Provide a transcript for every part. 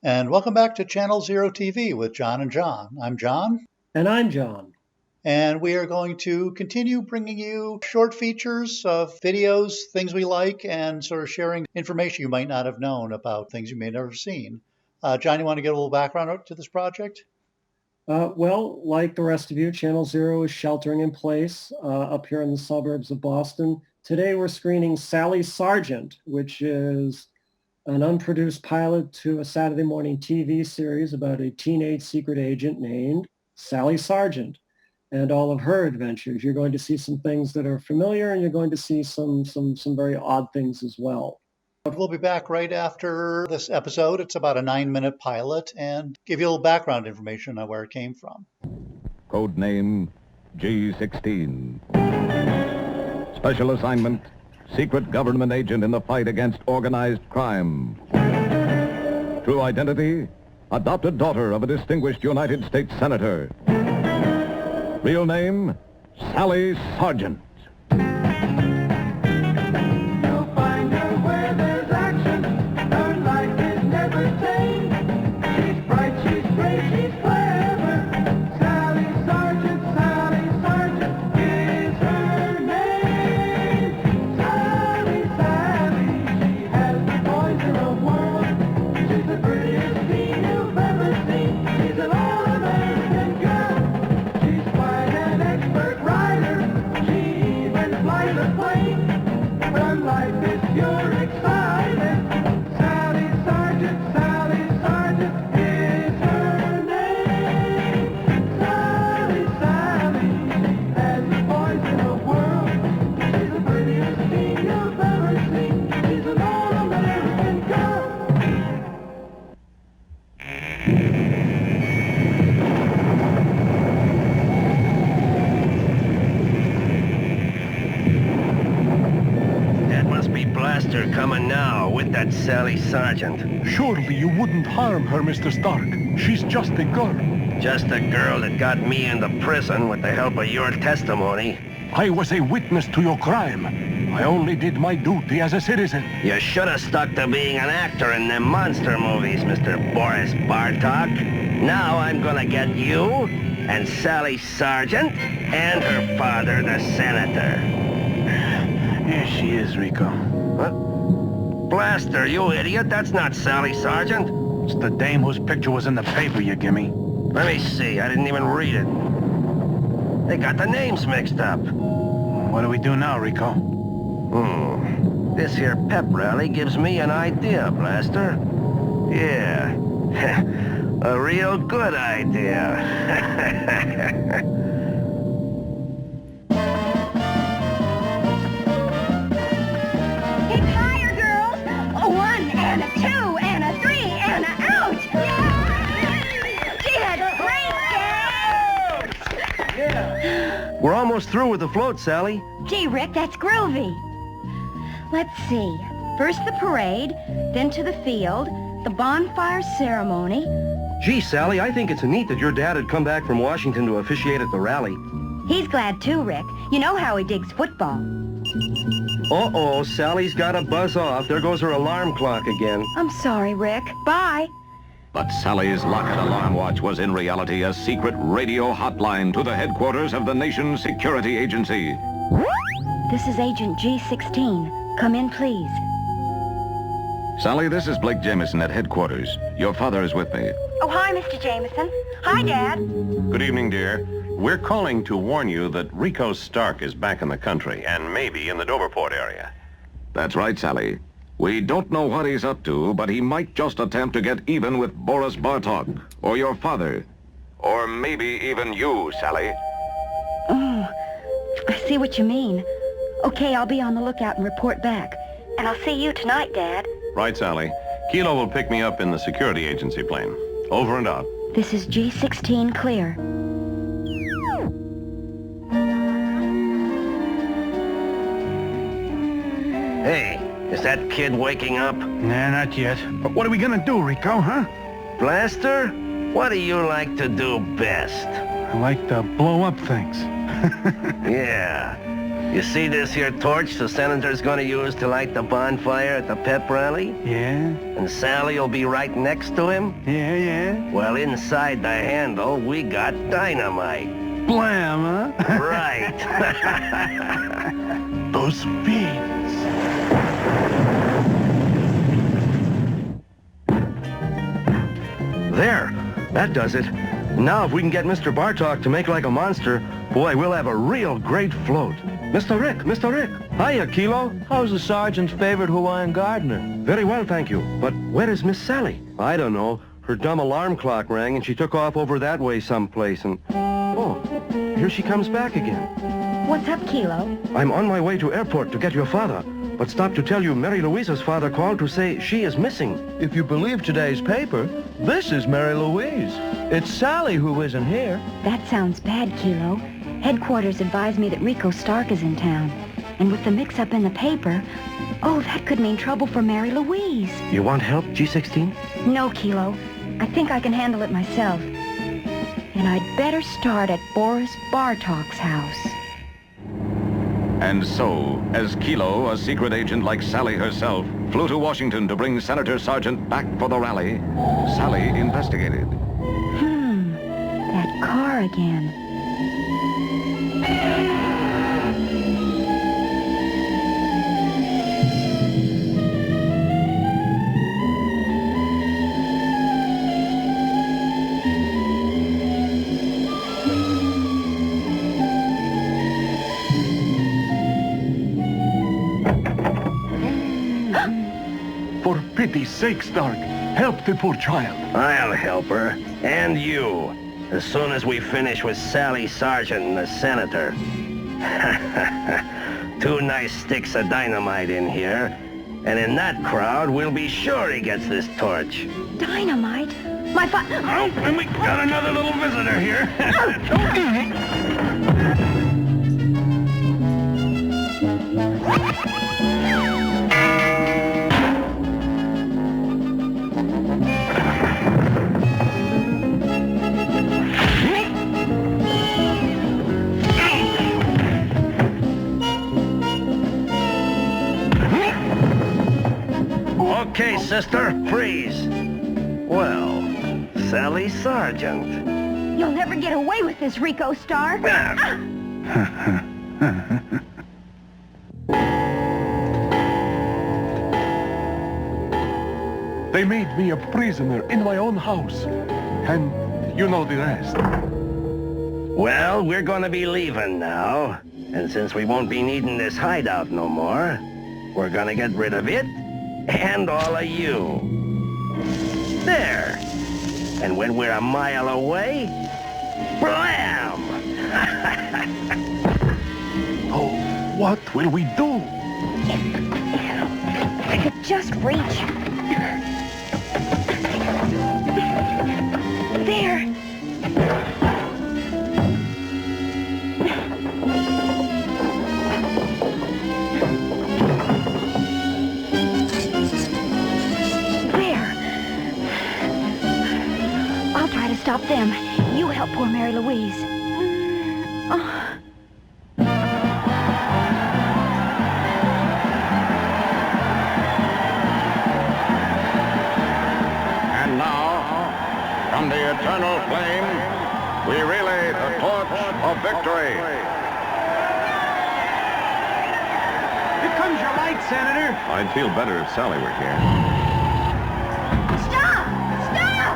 And welcome back to Channel Zero TV with John and John. I'm John. And I'm John. And we are going to continue bringing you short features of videos, things we like, and sort of sharing information you might not have known about things you may never have seen. John, you want to get a little background to this project? Well, like the rest of you, Channel Zero is sheltering in place up here in the suburbs of Boston. Today we're screening Sally Sargent, which is an unproduced pilot to a Saturday morning TV series about a teenage secret agent named Sally Sargent and all of her adventures. You're going to see some things that are familiar, and you're going to see some very odd things as well. We'll be back right after this episode. It's about a 9-minute pilot, and give you a little background information on where it came from. Code name G16. Special assignment, secret government agent in the fight against organized crime. True identity, adopted daughter of a distinguished United States Senator. Real name, Sally Sargent. Coming now with that Sally Sargent. Surely you wouldn't harm her, Mr. Stark. She's just a girl. Just a girl that got me into prison with the help of your testimony. I was a witness to your crime. I only did my duty as a citizen. You should have stuck to being an actor in them monster movies, Mr. Boris Bartok. Now I'm gonna get you and Sally Sargent and her father, the senator. Here she is, Rico. What? Blaster, you idiot. That's not Sally Sargent. It's the dame whose picture was in the paper you gimme. Let me see. I didn't even read it. They got the names mixed up. What do we do now, Rico? This here pep rally gives me an idea, Blaster. Yeah. A real good idea. We're almost through with the float, Sally. Gee, Rick, that's groovy. Let's see. First the parade, then to the field, the bonfire ceremony. Gee, Sally, I think it's neat that your dad had come back from Washington to officiate at the rally. He's glad too, Rick. You know how he digs football. Uh-oh, Sally's got to buzz off. There goes her alarm clock again. I'm sorry, Rick. Bye. But Sally's locket alarm watch was in reality a secret radio hotline to the headquarters of the nation's security agency. This is Agent G16. Come in, please. Sally, this is Blake Jameson at headquarters. Your father is with me. Oh, hi, Mr. Jameson. Hi, Dad. Good evening, dear. We're calling to warn you that Rico Stark is back in the country and maybe in the Doverport area. That's right, Sally. We don't know what he's up to, but he might just attempt to get even with Boris Bartok, or your father. Or maybe even you, Sally. Oh, I see what you mean. Okay, I'll be on the lookout and report back. And I'll see you tonight, Dad. Right, Sally. Kilo will pick me up in the security agency plane. Over and out. This is G16 clear. Hey, is that kid waking up? Nah, not yet. But what are we gonna do, Rico, huh? Blaster, what do you like to do best? I like to blow up things. Yeah. You see this here torch the senator's gonna use to light the bonfire at the pep rally? Yeah? And Sally will be right next to him? Yeah? Well, inside the handle, we got dynamite. Blam, huh? Right. Those beans. There. That does it. Now, if we can get Mr. Bartok to make like a monster, boy, we'll have a real great float. Mr. Rick. Hiya, Kilo. How's the sergeant's favorite Hawaiian gardener? Very well, thank you. But where is Miss Sally? I don't know. Her dumb alarm clock rang and she took off over that way someplace and... Oh, here she comes back again. What's up, Kilo? I'm on my way to airport to get your father, but stopped to tell you Mary Louise's father called to say she is missing. If you believe today's paper, this is Mary Louise. It's Sally who isn't here. That sounds bad, Kilo. Headquarters advised me that Rico Stark is in town. And with the mix-up in the paper, oh, that could mean trouble for Mary Louise. You want help, G16? No, Kilo. I think I can handle it myself. And I'd better start at Boris Bartok's house. And so, as Kilo, a secret agent like Sally herself, flew to Washington to bring Senator Sargent back for the rally, Sally investigated. That car again. For pity's sake, Stark, help the poor child. I'll help her. And you. As soon as we finish with Sally Sargent and the senator. 2 nice sticks of dynamite in here. And in that crowd, we'll be sure he gets this torch. Dynamite? Oh, and we got another little visitor here. Okay, sister, freeze. Well, Sally Sargent. You'll never get away with this, Rico Stark. They made me a prisoner in my own house. And you know the rest. Well, we're gonna be leaving now. And since we won't be needing this hideout no more, we're gonna get rid of it and all of you. There. And when we're a mile away, blam! Oh, what will we do? I could just reach. There. Stop them. You help poor Mary Louise. And now, from the eternal flame, we relay the torch of victory. Here comes your light, Senator. I'd feel better if Sally were here. Stop! Stop!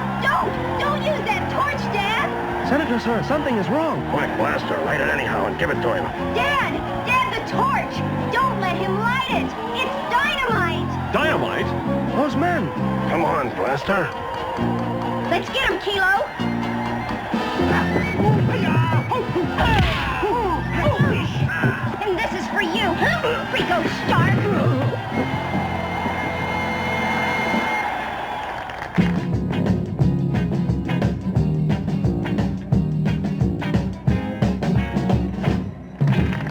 Don't use that torch, Dad! Senator, sir, something is wrong. Quick, blaster, light it anyhow and give it to him. Dad, the torch! Don't let him light it! It's dynamite! Dynamite? Those men. Come on, blaster. Let's get him, Kilo! And this is for you, Rico Stark!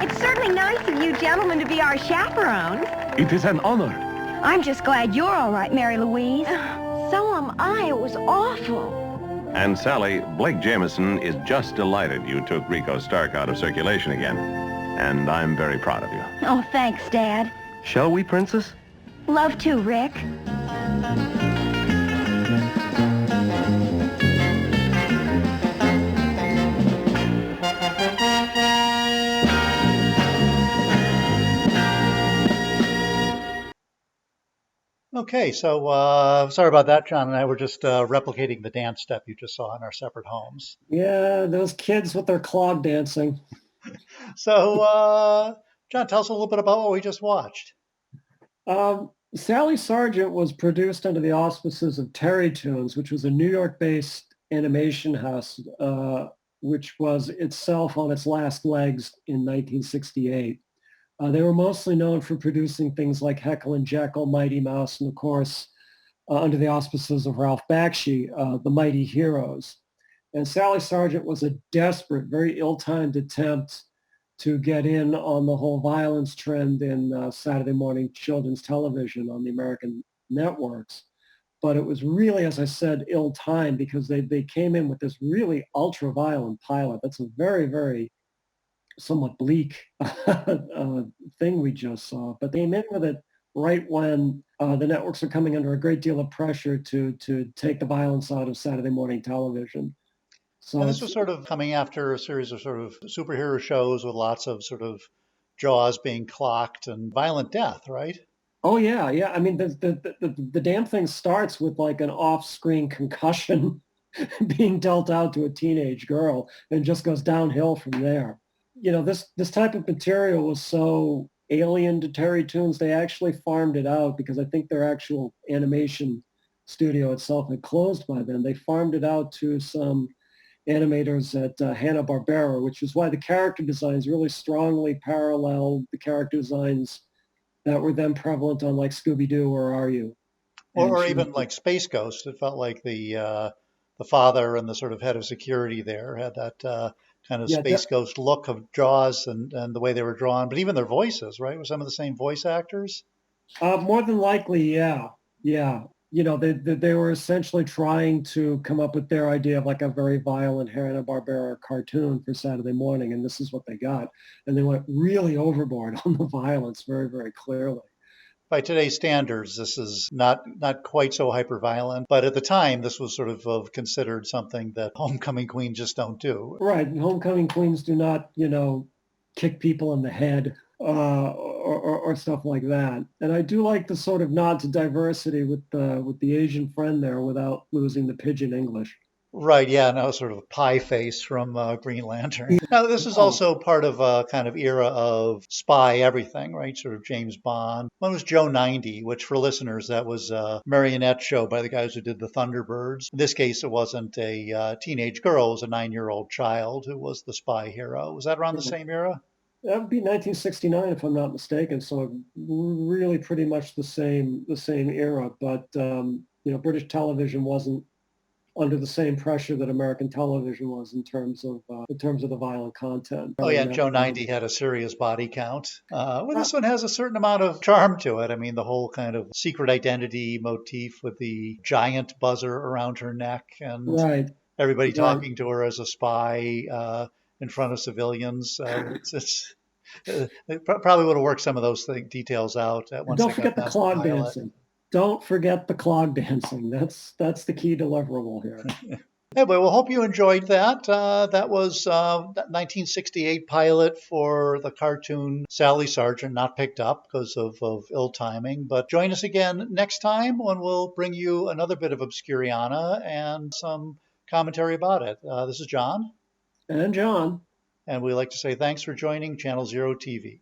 It's certainly nice of you gentlemen to be our chaperones. It is an honor. I'm just glad you're all right, Mary Louise. So am I. It was awful. And Sally, Blake Jameson is just delighted you took Rico Stark out of circulation again. and I'm very proud of you. Oh, thanks, Dad. Shall we, Princess? Love to, Rick. Okay, so sorry about that. John and I were just replicating the dance step you just saw in our separate homes. Yeah, those kids with their clog dancing. So, John, tell us a little bit about what we just watched. Sally Sargent was produced under the auspices of Terry Toons, which was a New York-based animation house, which was itself on its last legs in 1968. They were mostly known for producing things like Heckle and Jekyll, Mighty Mouse, and of course, under the auspices of Ralph Bakshi, The Mighty Heroes. And Sally Sargent was a desperate, very ill-timed attempt to get in on the whole violence trend in Saturday morning children's television on the American networks. But it was really, as I said, ill-timed because they came in with this really ultra-violent pilot. That's a very, very somewhat bleak thing we just saw. But they came in with it right when the networks are coming under a great deal of pressure to take the violence out of Saturday morning television. So And this was sort of coming after a series of sort of superhero shows with lots of sort of jaws being clocked and violent death, right? oh yeah, yeah. I mean, the damn thing starts with like an off-screen concussion being dealt out to a teenage girl and just goes downhill from there. You know, this type of material was so alien to Terry Toons, they actually farmed it out because I think their actual animation studio itself had closed by then. They farmed it out to some animators at Hanna-Barbera, which is why the character designs really strongly paralleled the character designs that were then prevalent on like Scooby-Doo, Where Are You? Or even like Space Ghost. It felt like the father and the sort of head of security there had that kind of Yeah, Space Ghost look of Jaws and the way they were drawn, but even their voices, right? Were some of the same voice actors? more than likely, yeah. Yeah. You know, they were essentially trying to come up with their idea of like a very violent Hanna-Barbera cartoon for Saturday morning, and this is what they got. And they went really overboard on the violence very, very clearly. By today's standards, this is not quite so hyper violent, but at the time, this was sort of considered something that homecoming queens just don't do. Right. Homecoming queens do not, you know, kick people in the head or stuff like that. And I do like the sort of nod to diversity with the Asian friend there without losing the pidgin English. Right, yeah, no, sort of pie face from Green Lantern. Now, this is also part of a kind of era of spy everything, right? Sort of James Bond. One was Joe 90, which for listeners, that was a marionette show by the guys who did the Thunderbirds. In this case, it wasn't a teenage girl, it was a 9-year-old child who was the spy hero. Was that around the same era? That would be 1969, if I'm not mistaken. So really, pretty much the same era. But you know, British television wasn't under the same pressure that American television was in terms of the violent content. Oh, yeah, and Joe 90 had a serious body count. Well, this one has a certain amount of charm to it. I mean, the whole kind of secret identity motif with the giant buzzer around her neck and Right. everybody Right. talking to her as a spy in front of civilians. It probably would have worked some of those details out once Don't they got forget the past clog the pilot. dancing. Don't forget the clog dancing. That's the key deliverable here. Anyway, we'll hope you enjoyed that. That was that 1968 pilot for the cartoon Sally Sargent, not picked up because of ill timing. But join us again next time when we'll bring you another bit of Obscuriana and some commentary about it. This is John. And John. And we'd like to say thanks for joining Channel Zero TV.